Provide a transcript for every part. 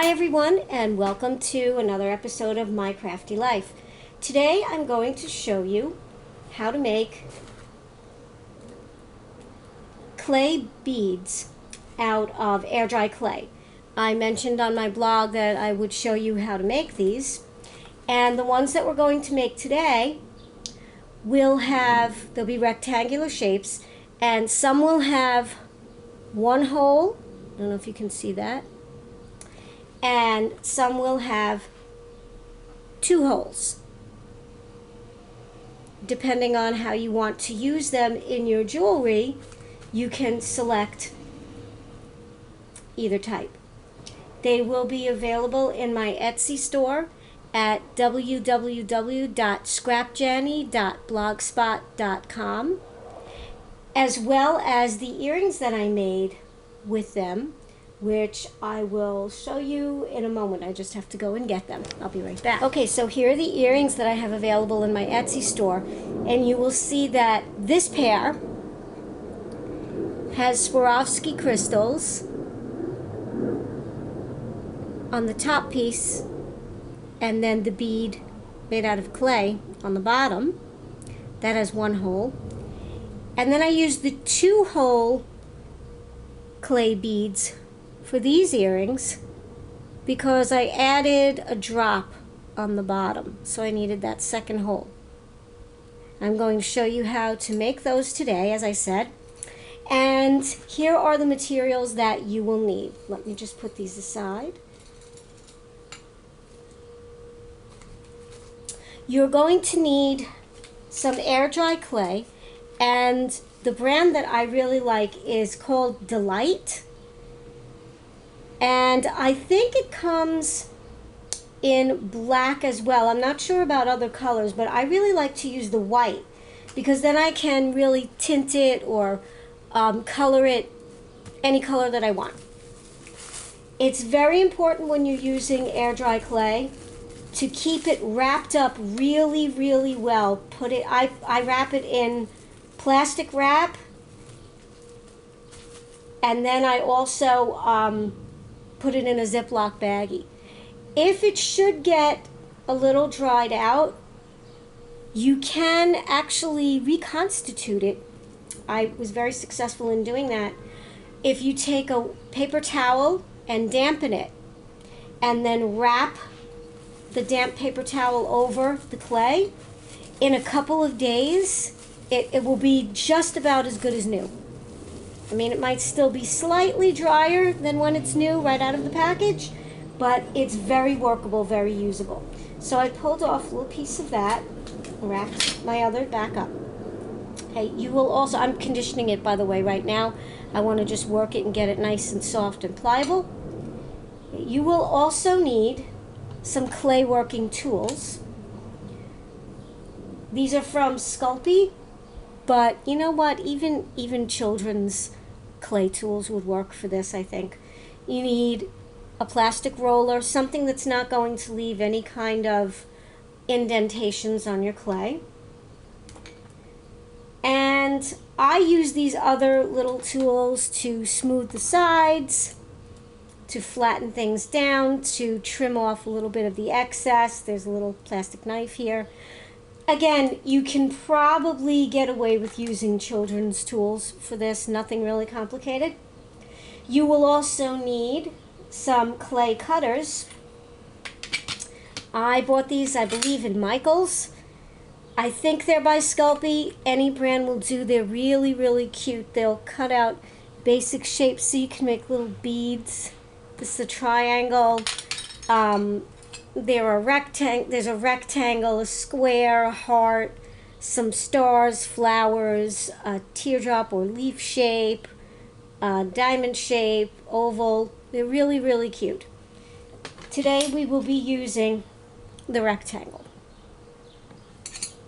Hi everyone, and welcome to another episode of My Crafty Life. Today I'm going to show you how to make clay beads out of air dry clay. I mentioned on my blog that I would show you how to make these, and the ones that we're going to make today they'll be rectangular shapes, and some will have one hole. I don't know if you can see that. And some will have two holes, depending on how you want to use them in your jewelry. You can select either type. They will be available in my Etsy store at www.scrapjanny.blogspot.com, as well as the earrings that I made with them, which I will show you in a moment. I just have to go and get them. I'll be right back. Okay, so here are the earrings that I have available in my Etsy store, and you will see that this pair has Swarovski crystals on the top piece, and then the bead made out of clay on the bottom. That has one hole. And then I used the two-hole clay beads for these earrings because I added a drop on the bottom, so I needed that second hole. I'm going to show you how to make those today, as I said, and here are the materials that you will need. Let me just put these aside. You're going to need some air dry clay, and the brand that I really like is called Delight. And I think it comes in black as well. I'm not sure about other colors, but I really like to use the white because then I can really tint it or color it any color that I want. It's very important when you're using air dry clay to keep it wrapped up really, really well. I wrap it in plastic wrap, and then I also put it in a Ziploc baggie. If it should get a little dried out, you can actually reconstitute it. I was very successful in doing that. If you take a paper towel and dampen it, and then wrap the damp paper towel over the clay, in a couple of days, it will be just about as good as new. I mean, it might still be slightly drier than when it's new right out of the package, but it's very workable, very usable. So I pulled off a little piece of that, wrapped my other back up. Okay, you will also, I'm conditioning it by the way right now. I want to just work it and get it nice and soft and pliable. You will also need some clay working tools. These are from Sculpey, but you know what, even children's clay tools would work for this, I think. You need a plastic roller, something that's not going to leave any kind of indentations on your clay. And I use these other little tools to smooth the sides, to flatten things down, to trim off a little bit of the excess. There's a little plastic knife here. Again, you can probably get away with using children's tools for this, nothing really complicated. You will also need some clay cutters. I bought these, I believe, in Michael's. I think they're by Sculpey. Any brand will do. They're really, really cute. They'll cut out basic shapes so you can make little beads. This is a triangle. There's a rectangle, a square, a heart, some stars, flowers, a teardrop or leaf shape, a diamond shape, oval. They're really, really cute. Today we will be using the rectangle.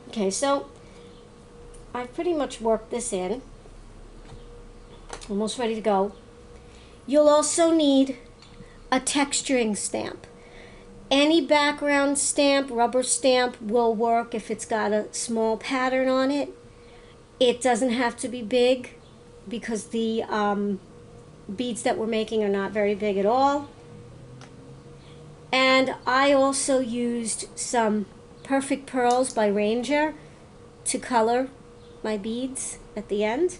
Okay, so I've pretty much worked this in. Almost ready to go. You'll also need a texturing stamp. Any background stamp, rubber stamp will work if it's got a small pattern on it. It doesn't have to be big because the beads that we're making are not very big at all. And I also used some Perfect Pearls by Ranger to color my beads at the end.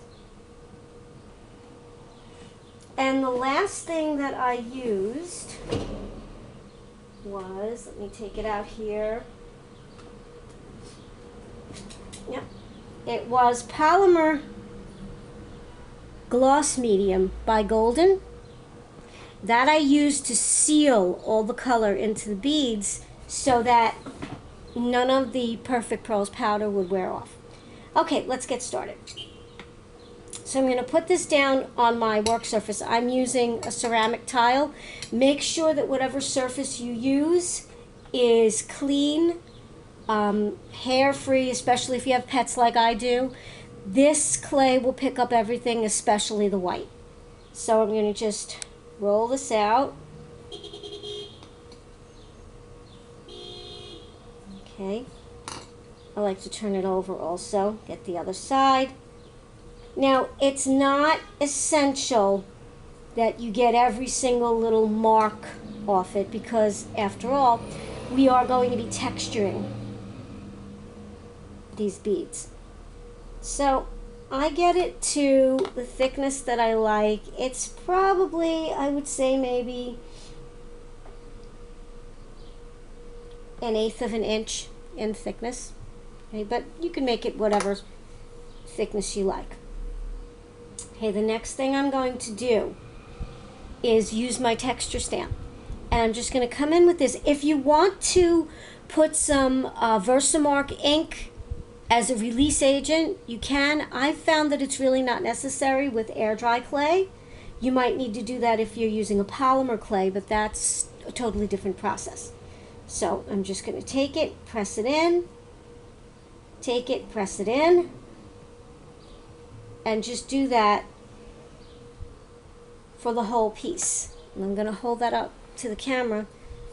And the last thing that I used was, let me take it out here. Yep. It was Polymer Gloss Medium by Golden. That I used to seal all the color into the beads so that none of the Perfect Pearls powder would wear off. Okay, let's get started. So I'm going to put this down on my work surface. I'm using a ceramic tile. Make sure that whatever surface you use is clean, hair-free, especially if you have pets like I do. This clay will pick up everything, especially the white. So I'm going to just roll this out. Okay. I like to turn it over also. Get the other side. Now, it's not essential that you get every single little mark off it because, after all, we are going to be texturing these beads. So, I get it to the thickness that I like. It's probably, I would say, maybe 1/8 of an inch in thickness. Okay, but you can make it whatever thickness you like. Okay, the next thing I'm going to do is use my texture stamp. And I'm just going to come in with this. If you want to put some Versamark ink as a release agent, you can. I've found that it's really not necessary with air dry clay. You might need to do that if you're using a polymer clay, but that's a totally different process. So I'm just going to take it, press it in, take it, press it in, and just do that for the whole piece. And I'm going to hold that up to the camera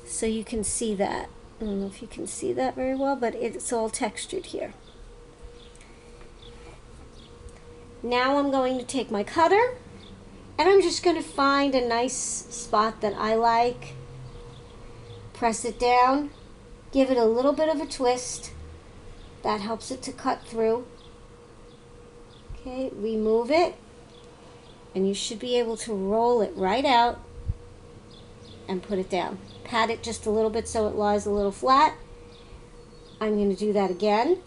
so you can see that. I don't know if you can see that very well, but it's all textured here. Now I'm going to take my cutter and I'm just going to find a nice spot that I like, press it down, give it a little bit of a twist. That helps it to cut through. Okay, remove it, and you should be able to roll it right out and put it down. Pat it just a little bit so it lies a little flat. I'm going to do that again.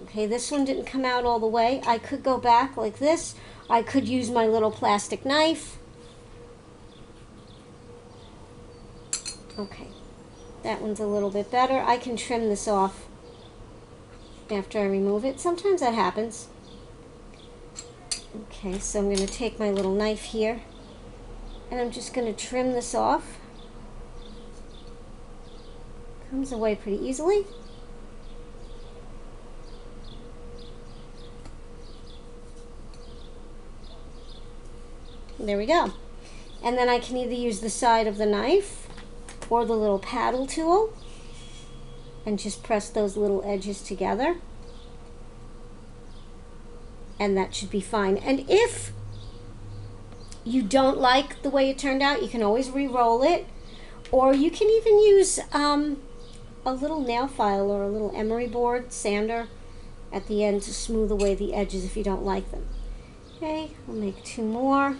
Okay, this one didn't come out all the way. I could go back like this. I could use my little plastic knife. Okay, that one's a little bit better. I can trim this off after I remove it. Sometimes that happens. Okay, so I'm going to take my little knife here and I'm just going to trim this off. Comes away pretty easily. There we go. And then I can either use the side of the knife or the little paddle tool and just press those little edges together. And that should be fine. And if you don't like the way it turned out, you can always re-roll it, or you can even use a little nail file or a little emery board sander at the end to smooth away the edges if you don't like them. Okay, I'll make 2 more.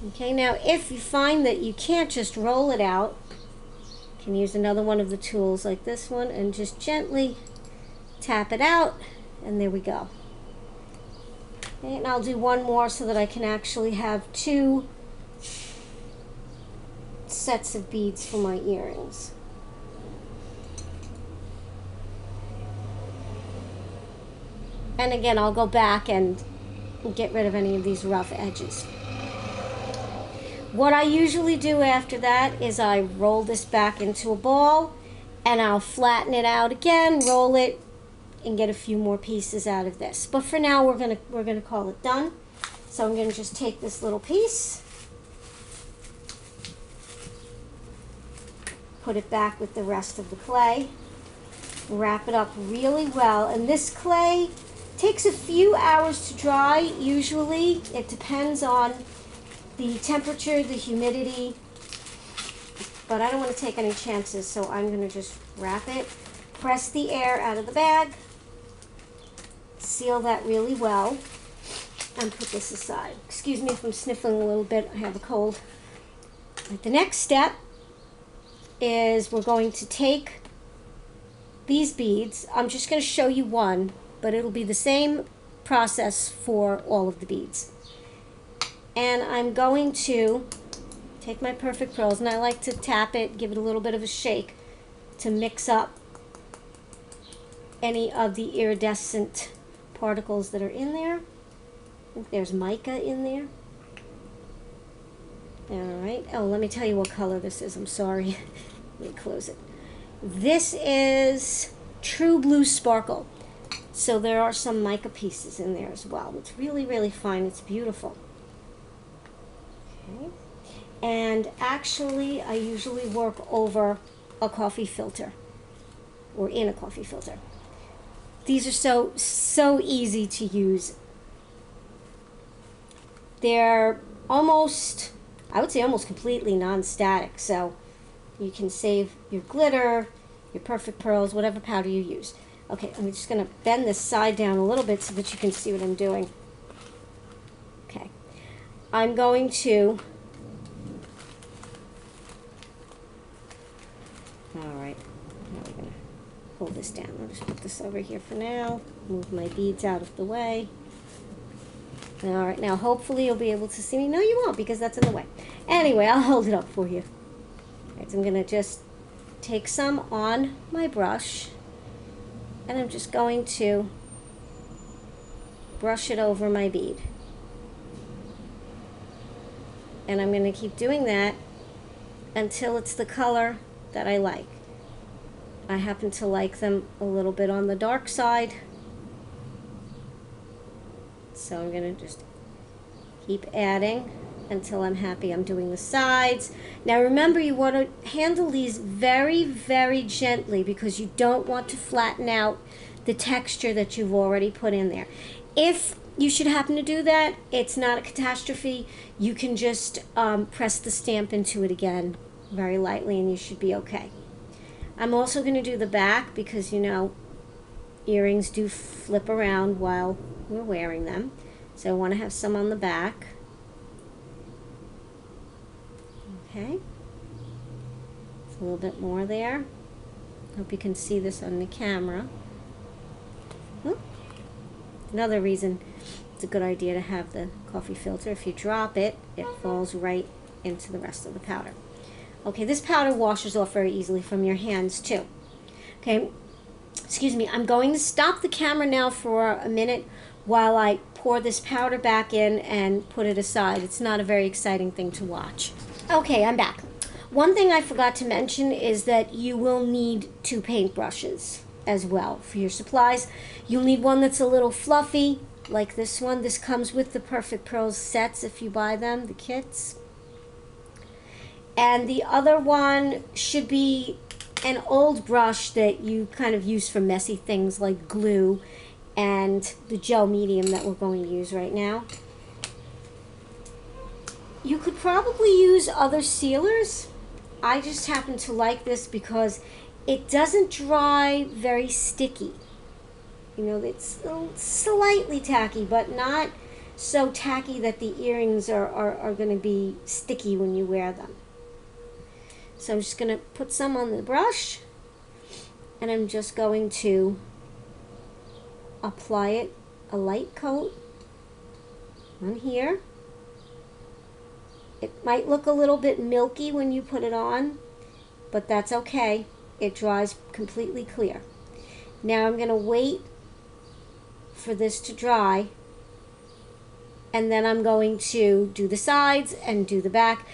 Okay, now if you find that you can't just roll it out, you can use another one of the tools like this one and just gently tap it out, and there we go. Okay, and I'll do one more so that I can actually have 2 sets of beads for my earrings. And again, I'll go back and get rid of any of these rough edges. What I usually do after that is I roll this back into a ball and I'll flatten it out again, roll it, and get a few more pieces out of this. But for now, we're gonna call it done. So I'm gonna just take this little piece, put it back with the rest of the clay. wrap it up really well. And this clay takes a few hours to dry, usually. It depends on the temperature, the humidity, but I don't want to take any chances, so I'm going to just wrap it, press the air out of the bag, seal that really well, and put this aside. Excuse me if I'm sniffling a little bit, I have a cold. The next step is we're going to take these beads. I'm just going to show you one, but it'll be the same process for all of the beads. And I'm going to take my Perfect Pearls, and I like to tap it, give it a little bit of a shake to mix up any of the iridescent particles that are in there. I think there's mica in there. Alright, oh, let me tell you what color this is. I'm sorry. Let me close it. This is True Blue Sparkle. So there are some mica pieces in there as well. It's really, really fine. It's beautiful. Okay. And actually, I usually work over a coffee filter, or in a coffee filter. These are so easy to use. They're almost, I would say almost completely non-static, so you can save your glitter, your Perfect Pearls, whatever powder you use. Okay, I'm just going to bend this side down a little bit so that you can see what I'm doing. Okay, I'm going to, alright, now we're going to pull this down. I'll just put this over here for now, move my beads out of the way. Alright, now hopefully you'll be able to see me. No, you won't, because that's in the way. Anyway, I'll hold it up for you. Alright, so I'm going to just take some on my brush, and I'm just going to brush it over my bead. And I'm going to keep doing that until it's the color that I like. I happen to like them a little bit on the dark side, so I'm going to just keep adding until I'm happy I'm doing the sides. Now remember, you want to handle these very, very gently because you don't want to flatten out the texture that you've already put in there. If you should happen to do that, it's not a catastrophe. You can just press the stamp into it again very lightly and you should be okay. I'm also going to do the back because, you know, earrings do flip around while we're wearing them. So I want to have some on the back. Okay. It's a little bit more there. Hope you can see this on the camera. Oh. Another reason it's a good idea to have the coffee filter. If you drop it, it falls right into the rest of the powder. Okay, this powder washes off very easily from your hands too. Okay, excuse me, I'm going to stop the camera now for a minute while I pour this powder back in and put it aside. It's not a very exciting thing to watch. Okay, I'm back. One thing I forgot to mention is that you will need 2 paintbrushes as well for your supplies. You'll need one that's a little fluffy, like this one. This comes with the Perfect Pearls sets if you buy them, the kits. And the other one should be an old brush that you kind of use for messy things like glue and the gel medium that we're going to use right now. You could probably use other sealers. I just happen to like this because it doesn't dry very sticky. You know, it's slightly tacky, but not so tacky that the earrings are going to be sticky when you wear them. So I'm just going to put some on the brush, and I'm just going to apply it a light coat on here. It might look a little bit milky when you put it on, but that's okay. It dries completely clear. Now I'm going to wait for this to dry, and then I'm going to do the sides and do the back.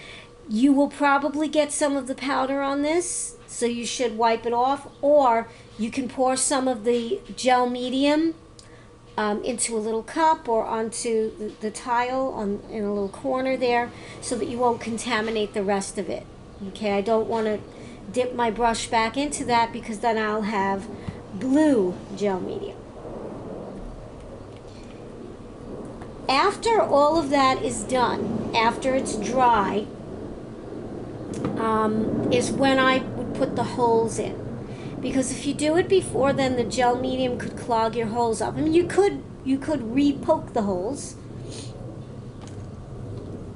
You will probably get some of the powder on this, so you should wipe it off, or you can pour some of the gel medium into a little cup or onto the tile in a little corner there so that you won't contaminate the rest of it. Okay, I don't want to dip my brush back into that because then I'll have blue gel medium. After all of that is done, after it's dry, is when I would put the holes in. Because if you do it before then, the gel medium could clog your holes up. I mean, you could re-poke the holes.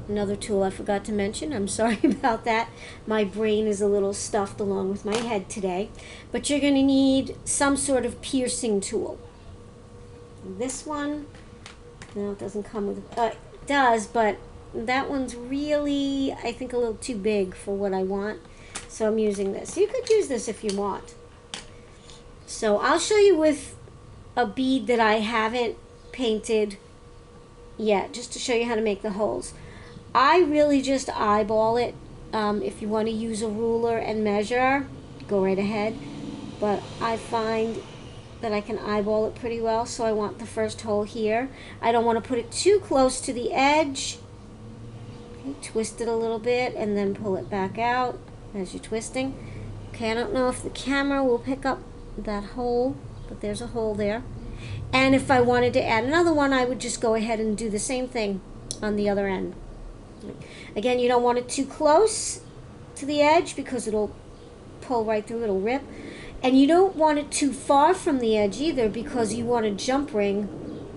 Another tool I forgot to mention. I'm sorry about that. My brain is a little stuffed along with my head today. But you're going to need some sort of piercing tool. This one, no, it doesn't come with, it does, but that one's really, I think, a little too big for what I want. So I'm using this. You could use this if you want. So I'll show you with a bead that I haven't painted yet, just to show you how to make the holes. I really just eyeball it. If you want to use a ruler and measure, go right ahead. But I find that I can eyeball it pretty well, so I want the first hole here. I don't want to put it too close to the edge. Okay, twist it a little bit and then pull it back out as you're twisting. Okay, I don't know if the camera will pick up that hole, but there's a hole there. And if I wanted to add another one, I would just go ahead and do the same thing on the other end. Again, you don't want it too close to the edge because it'll pull right through, it'll rip. And you don't want it too far from the edge either, because you want a jump ring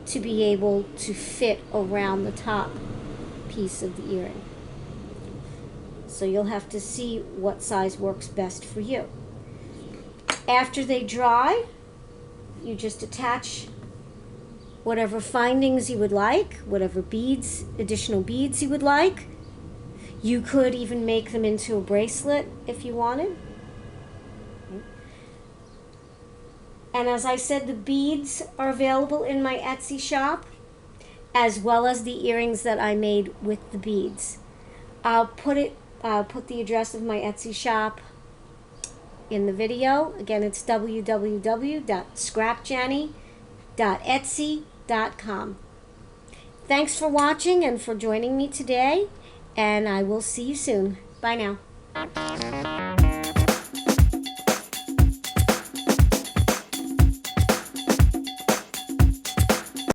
to be able to fit around the top piece of the earring. So you'll have to see what size works best for you. After they dry, you just attach whatever findings you would like, whatever beads, additional beads you would like. You could even make them into a bracelet if you wanted. And as I said, the beads are available in my Etsy shop, as well as the earrings that I made with the beads. I'll put the address of my Etsy shop in the video. Again, it's www.scrapjanny.etsy.com. Thanks for watching and for joining me today, and I will see you soon. Bye now.